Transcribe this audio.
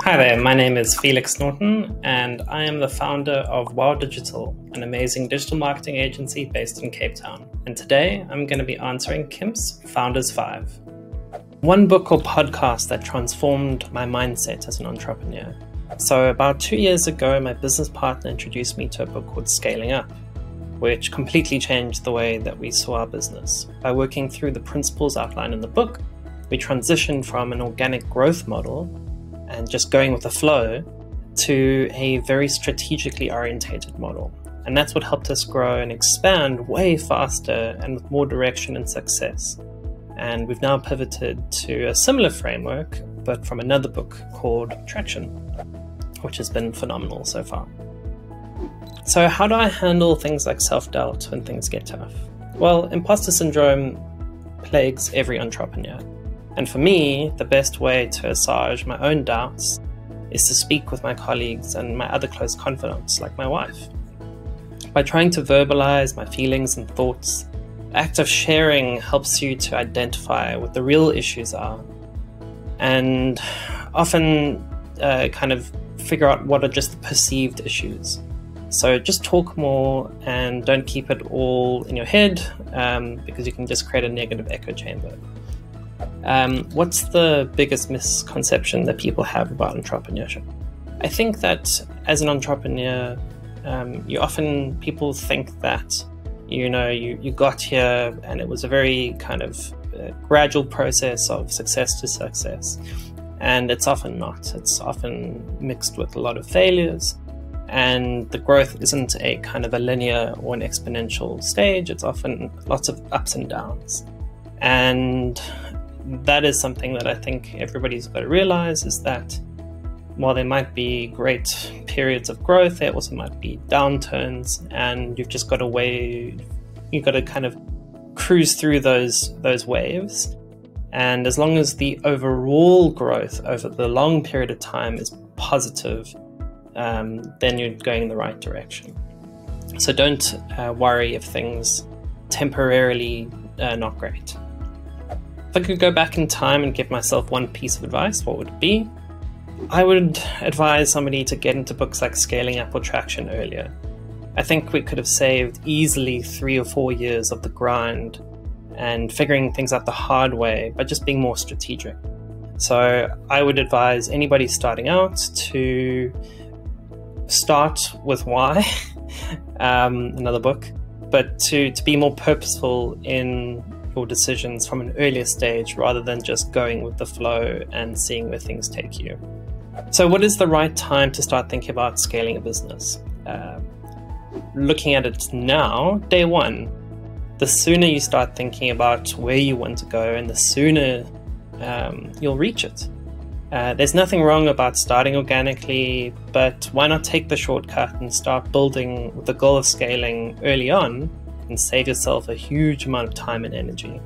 Hi there, my name is Felix Norton and I am the founder of Woww Digital, an amazing digital marketing agency based in Cape Town. And today I'm going to be answering Kimp's Founders 5. One book or podcast that transformed my mindset as an entrepreneur. So about 2 years ago, my business partner introduced me to a book called Scaling Up, which completely changed the way that we saw our business. By working through the principles outlined in the book, we transitioned from an organic growth model and just going with the flow to a very strategically orientated model. And that's what helped us grow and expand way faster and with more direction and success. And we've now pivoted to a similar framework, but from another book called Traction, which has been phenomenal so far. So how do I handle things like self-doubt when things get tough? Well, imposter syndrome plagues every entrepreneur. And for me, the best way to assuage my own doubts is to speak with my colleagues and my other close confidants, like my wife. By trying to verbalize my feelings and thoughts, the act of sharing helps you to identify what the real issues are and often kind of figure out what are just the perceived issues. So just talk more and don't keep it all in your head because you can just create a negative echo chamber. What's the biggest misconception that people have about entrepreneurship? I think that as an entrepreneur, people think that, you got here and it was a very kind of gradual process of success to success. And it's often not. It's often mixed with a lot of failures. And the growth isn't a kind of a linear or an exponential stage. It's often lots of ups and downs. And that is something that I think everybody's got to realize, is that while there might be great periods of growth, there also might be downturns, and you've just got to kind of cruise through those waves. And as long as the overall growth over the long period of time is positive, then you're going in the right direction. So don't worry if things temporarily are not great. If I could go back in time and give myself one piece of advice, what would it be? I would advise somebody to get into books like Scaling Up or Traction earlier. I think we could have saved easily 3 or 4 years of the grind and figuring things out the hard way by just being more strategic. So I would advise anybody starting out to start with Why, another book, but to be more purposeful in your decisions from an earlier stage rather than just going with the flow and seeing where things take you. So what is the right time to start thinking about scaling a business? Looking at it now, day one. The sooner you start thinking about where you want to go and the sooner you'll reach it. There's nothing wrong about starting organically, but why not take the shortcut and start building with the goal of scaling early on and save yourself a huge amount of time and energy.